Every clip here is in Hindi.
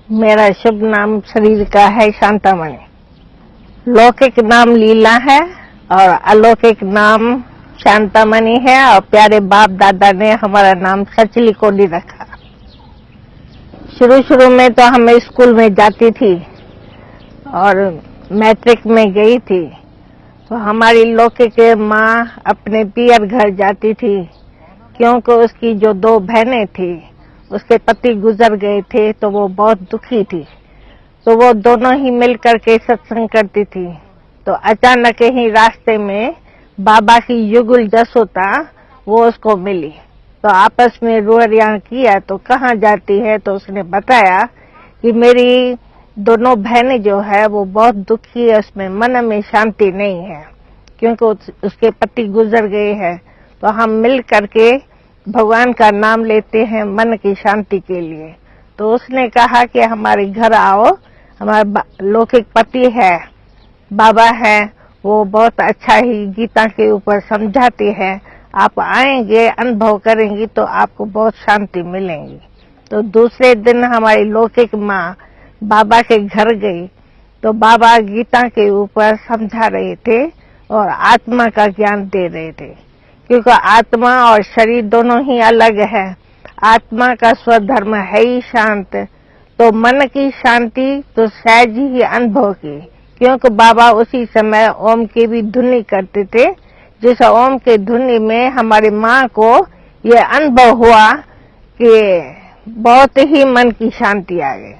मेरा शुभ नाम शरीर का है शांतामणि। लौकिक नाम लीला है और अलौकिक नाम शांतामणि है और प्यारे बाप दादा ने हमारा नाम सचली को नहीं रखा। शुरू में तो हम स्कूल में जाती थी और मैट्रिक में गई थी तो हमारी लौकिक माँ अपने पियर घर जाती थी क्योंकि उसकी जो 2 बहनें थी उसके पति गुजर गए थे तो वो बहुत दुखी थी। तो वो दोनों ही मिल करके सत्संग करती थी। तो अचानक ही रास्ते में बाबा की युगल जसोता वो उसको मिली तो आपस में रुआरियां किया तो कहाँ जाती है तो उसने बताया कि मेरी दोनों बहनें जो है वो बहुत दुखी है, उसमें मन में शांति नहीं है क्योंकि उसके पति गुजर गए हैं। तो हम मिल करके भगवान का नाम लेते हैं मन की शांति के लिए। तो उसने कहा कि हमारे घर आओ, हमारा लौकिक पति है, बाबा है, वो बहुत अच्छा ही गीता के ऊपर समझाते हैं, आप आएंगे अनुभव करेंगी तो आपको बहुत शांति मिलेंगी। तो दूसरे दिन हमारी लौकिक माँ बाबा के घर गई तो बाबा गीता के ऊपर समझा रहे थे और आत्मा का ज्ञान दे रहे थे क्योंकि आत्मा और शरीर दोनों ही अलग है। आत्मा का स्वधर्म है ही शांत, तो मन की शांति तो सहज ही अनुभव की क्योंकि बाबा उसी समय ओम की भी धुनी करते थे। जिस ओम के धुनी में हमारी माँ को ये अनुभव हुआ कि बहुत ही मन की शांति आ गई।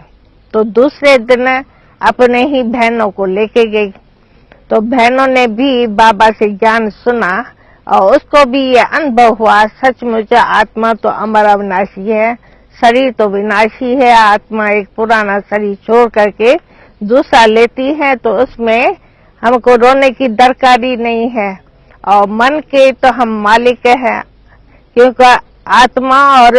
तो दूसरे दिन अपने ही बहनों को लेके गई तो बहनों ने भी बाबा से ज्ञान सुना और उसको भी ये अनुभव हुआ सचमुच आत्मा तो अमर अविनाशी है, शरीर तो विनाशी है। आत्मा एक पुराना शरीर छोड़ करके दूसरा लेती है तो उसमें हमको रोने की दरकारी नहीं है और मन के तो हम मालिक हैं क्योंकि आत्मा और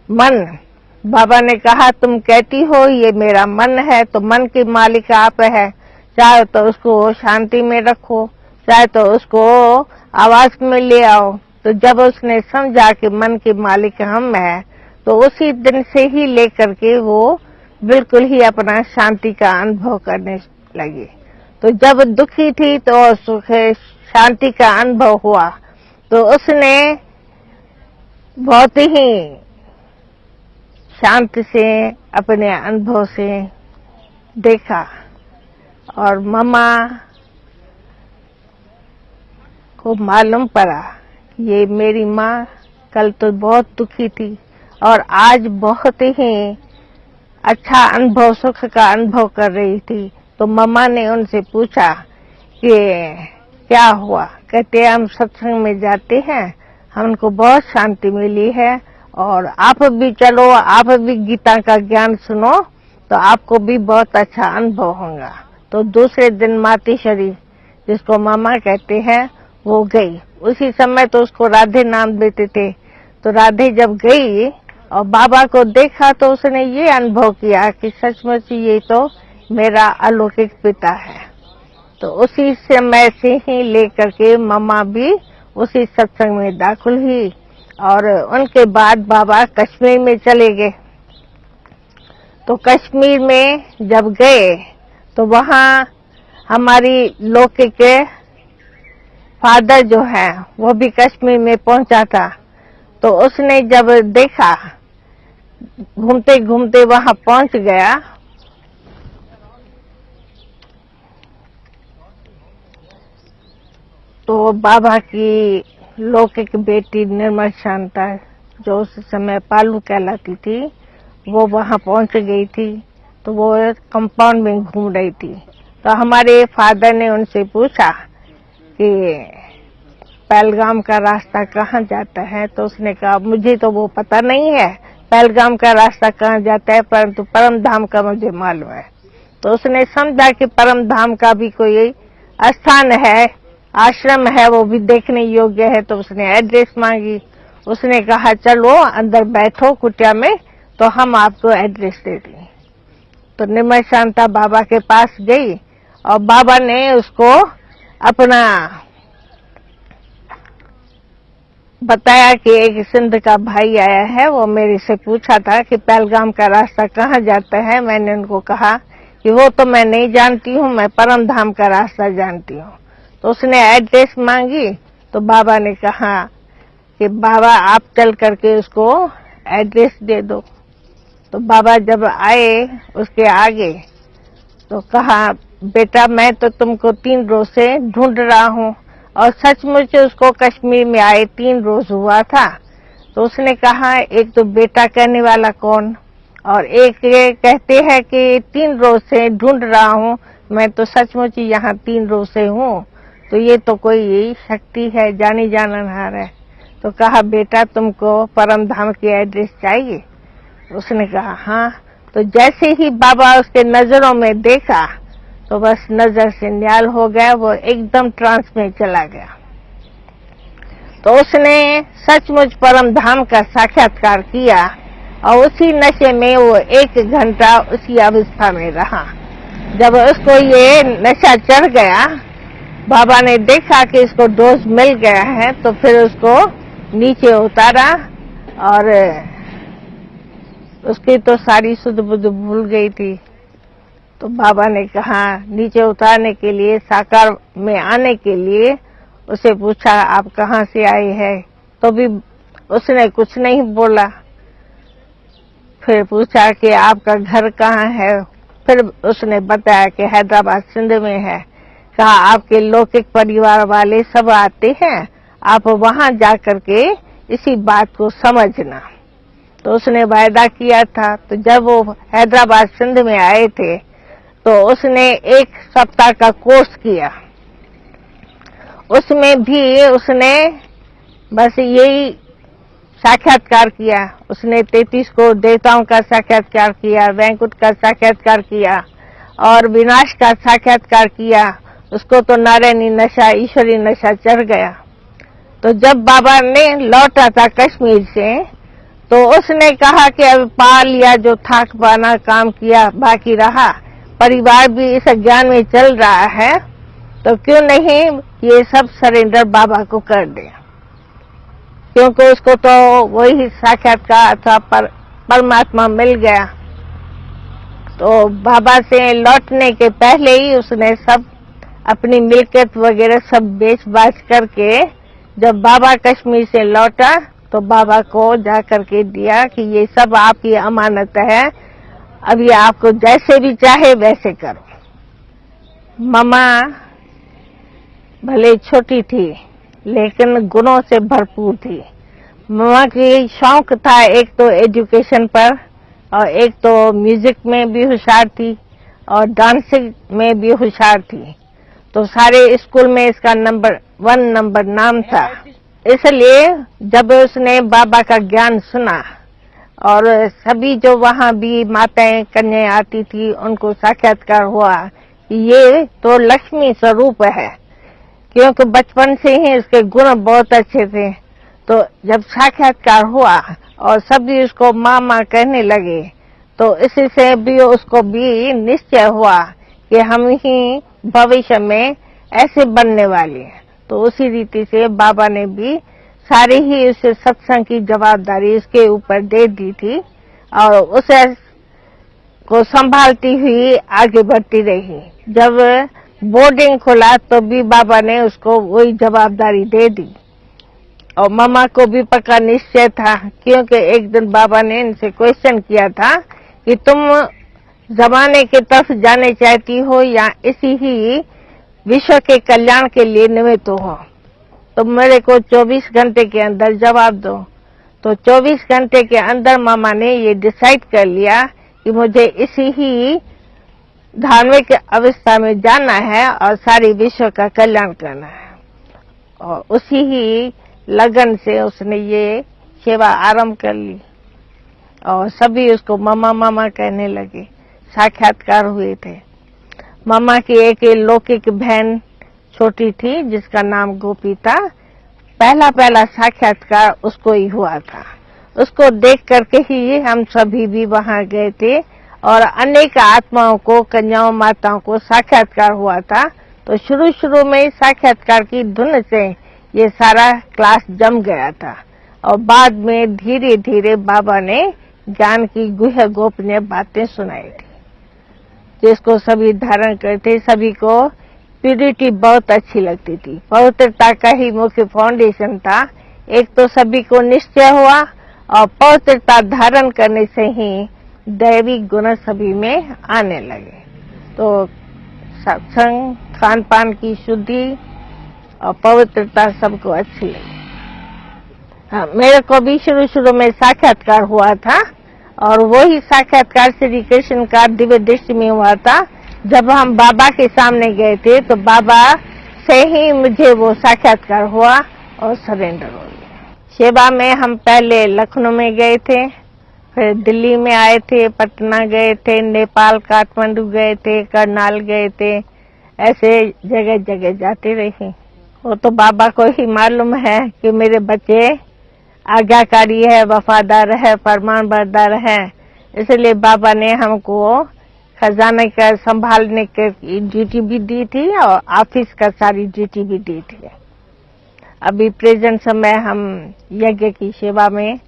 मन, बाबा ने कहा तुम कहती हो ये मेरा मन है तो मन की मालिक आप है, चाहे तो उसको शांति में रखो चाहे तो उसको आवाज में ले आओ। तो जब उसने समझा कि मन के मालिक हम है तो उसी दिन से ही लेकर के वो बिल्कुल ही अपना शांति का अनुभव करने लगी। तो जब दुखी थी तो सुख शांति का अनुभव हुआ तो उसने बहुत ही शांत से अपने अनुभव से देखा और मम्मा को मालूम पड़ा ये मेरी माँ कल तो बहुत दुखी थी और आज बहुत ही अच्छा अनुभव, सुख का अनुभव कर रही थी। तो मम्मा ने उनसे पूछा कि क्या हुआ? कहते हम सत्संग में जाते हैं, हमको बहुत शांति मिली है और आप भी चलो, आप भी गीता का ज्ञान सुनो तो आपको भी बहुत अच्छा अनुभव होगा। तो दूसरे दिन मातीश्वरी जिसको मामा कहते हैं वो गई। उसी समय तो उसको राधे नाम देते थे। तो राधे जब गई और बाबा को देखा तो उसने ये अनुभव किया कि सचमुच ये तो मेरा अलौकिक पिता है। तो उसी समय से ही लेकर के मम्मा भी उसी सत्संग में दाखिल हुई और उनके बाद बाबा कश्मीर में चले गए। तो कश्मीर में जब गए तो वहाँ हमारी लौकिक फादर जो है वो भी कश्मीर में पहुंचा था। तो उसने जब देखा, घूमते घूमते वहां पहुंच गया तो बाबा की लौकिक बेटी निर्मल शांता जो उस समय पालू कहलाती थी वो वहां पहुंच गई थी। तो वो कंपाउंड में घूम रही थी। तो हमारे फादर ने उनसे पूछा कि पहलगाम का रास्ता कहाँ जाता है? तो उसने कहा मुझे तो वो पता नहीं है पहलगाम का रास्ता कहाँ जाता है, परंतु परम धाम का मुझे मालूम है। तो उसने समझा कि परम धाम का भी कोई स्थान है, आश्रम है, वो भी देखने योग्य है। तो उसने एड्रेस मांगी। उसने कहा चलो अंदर बैठो कुटिया में तो हम आपको एड्रेस दे देंगे। तो निर्मल शांता बाबा के पास गई और बाबा ने उसको अपना बताया कि एक सिंध का भाई आया है, वो मेरे से पूछा था कि पहलगाम का रास्ता कहाँ जाता है। मैंने उनको कहा कि वो तो मैं नहीं जानती हूँ, मैं परम धाम का रास्ता जानती हूँ। तो उसने एड्रेस मांगी, तो बाबा ने कहा कि बाबा आप चल करके उसको एड्रेस दे दो। तो बाबा जब आए उसके आगे तो कहा, बेटा मैं तो तुमको 3 रोज से ढूंढ रहा हूँ, और सचमुच उसको कश्मीर में आए 3 रोज हुआ था। तो उसने कहा, एक तो बेटा कहने वाला कौन, और एक ये कहते हैं कि 3 रोज से ढूंढ रहा हूँ, मैं तो सचमुच यहाँ 3 रोज से हूँ, तो ये तो कोई शक्ति है, जानी जाननहार है। तो कहा, बेटा तुमको परम धाम की एड्रेस चाहिए? उसने कहा हाँ। तो जैसे ही बाबा उसके नजरों में देखा तो बस नजर से न्याल हो गया, वो एकदम ट्रांस में चला गया। तो उसने सचमुच परम धाम का साक्षात्कार किया, और उसी नशे में वो 1 घंटा उसी अवस्था में रहा। जब उसको ये नशा चढ़ गया, बाबा ने देखा कि इसको डोज मिल गया है, तो फिर उसको नीचे उतारा, और उसकी तो सारी सुध बुध भूल गई थी। तो बाबा ने कहा, नीचे उतारने के लिए, साकार में आने के लिए उसे पूछा, आप कहाँ से आए हैं? तो भी उसने कुछ नहीं बोला। फिर पूछा कि आपका घर कहाँ है? फिर उसने बताया कि हैदराबाद सिंध में है। कहा, आपके लौकिक परिवार वाले सब आते हैं, आप वहां जा करके इसी बात को समझना। तो उसने वायदा किया था। तो जब वो हैदराबाद सिंध में आए थे तो उसने 1 सप्ताह का कोर्स किया। उसमें भी उसने बस यही साक्षात्कार किया। उसने 33 को देवताओं का साक्षात्कार किया, वैकुंठ का साक्षात्कार किया, और विनाश का साक्षात्कार किया। उसको तो नारायणी नशा, ईश्वरी नशा चढ़ गया। तो जब बाबा ने लौटा था कश्मीर से, तो उसने कहा कि अब पा लिया जो थाक पाना काम किया, बाकी रहा, परिवार भी इस ज्ञान में चल रहा है, तो क्यों नहीं ये सब सरेंडर बाबा को कर दे, क्योंकि उसको तो वही साक्षात्कार था, परमात्मा मिल गया। तो बाबा से लौटने के पहले ही उसने सब अपनी मिल्कियत वगैरह सब बेच बाच करके, जब बाबा कश्मीर से लौटा तो बाबा को जा करके दिया कि ये सब आपकी अमानत है, अभी आपको जैसे भी चाहे वैसे करो। मम्मा भले छोटी थी लेकिन गुणों से भरपूर थी। मम्मा की शौक था एक तो एजुकेशन पर, और एक तो म्यूजिक में भी होशियार थी, और डांसिंग में भी होशियार थी। तो सारे स्कूल में इसका नंबर 1 नाम था। इसलिए जब उसने बाबा का ज्ञान सुना, और सभी जो वहाँ भी माताएं कन्याएं आती थी, उनको साक्षात्कार हुआ कि ये तो लक्ष्मी स्वरूप है, क्योंकि बचपन से ही उसके गुण बहुत अच्छे थे। तो जब साक्षात्कार हुआ और सभी उसको माँ माँ कहने लगे, तो इसी से भी उसको भी निश्चय हुआ कि हम ही भविष्य में ऐसे बनने वाले हैं। तो उसी रीति से बाबा ने भी सारी ही उस सत्संग की जवाबदारी उसके ऊपर दे दी थी, और उसे को संभालती हुई आगे बढ़ती रही। जब बोर्डिंग खुला तो भी बाबा ने उसको वही जवाबदारी दे दी, और मामा को भी पक्का निश्चय था, क्योंकि एक दिन बाबा ने इनसे क्वेश्चन किया था कि तुम जमाने की तरफ जाने चाहती हो या इसी ही विश्व के कल्याण के लिए निमित्त हो, तो मेरे को 24 घंटे के अंदर जवाब दो। तो 24 घंटे के अंदर मामा ने ये डिसाइड कर लिया कि मुझे इसी ही धार्मिक अवस्था में जाना है और सारी विश्व का कल्याण करना है। और उसी ही लगन से उसने ये सेवा आरंभ कर ली, और सभी उसको मामा मामा कहने लगे। साक्षात्कार हुए थे। मामा की एक लौकिक बहन छोटी थी जिसका नाम गोपी था। पहला साक्षात्कार उसको ही हुआ था। उसको देख करके ही हम सभी भी वहां गए थे, और अनेक आत्माओं को, कन्याओं माताओं को साक्षात्कार हुआ था। तो शुरू में साक्षात्कार की धुन से ये सारा क्लास जम गया था। और बाद में धीरे धीरे बाबा ने ज्ञान की गुह्य गोपनीय बातें सुनाई थी, जिसको सभी धारण करते। सभी को प्यूरिटी बहुत अच्छी लगती थी। पवित्रता का ही मुख्य फाउंडेशन था। एक तो सभी को निश्चय हुआ और पवित्रता धारण करने से ही दैवी गुण सभी में आने लगे। तो सत्संग, खान पान की शुद्धि और पवित्रता सबको अच्छी लगी। हाँ, मेरे को भी शुरू में साक्षात्कार हुआ था और वही साक्षात्कार श्री कृष्ण का दिव्य दृष्टि में हुआ था। जब हम बाबा के सामने गए थे तो बाबा से ही मुझे वो साक्षात्कार हुआ और सरेंडर हो गया। सेवा में हम पहले लखनऊ में गए थे, फिर दिल्ली में आए थे, पटना गए थे, नेपाल काठमांडू गए थे, करनाल गए थे, ऐसे जगह जगह जाते रहे। वो तो बाबा को ही मालूम है कि मेरे बच्चे आज्ञाकारी है, वफादार है, फरमान बरदार है। इसलिए बाबा ने हमको खजाने का संभालने की ड्यूटी भी दी थी और ऑफिस का सारी ड्यूटी भी दी थी। अभी प्रेजेंट समय हम यज्ञ की सेवा में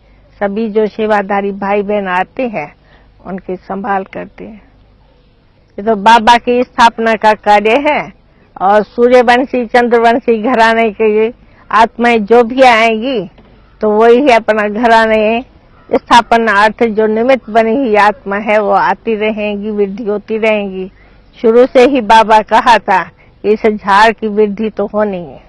सभी जो सेवाधारी भाई बहन आते हैं उनकी संभाल करते हैं। ये तो बाबा की स्थापना का कार्य है और सूर्यवंशी चंद्रवंशी घराने की आत्माएं जो भी आएंगी तो वही अपना घराने स्थापनार्थ जो निमित्त बनी हुई आत्मा है वो आती रहेंगी, वृद्धि होती रहेंगी। शुरू से ही बाबा कहा था कि इस झाड़ की वृद्धि तो होनी है।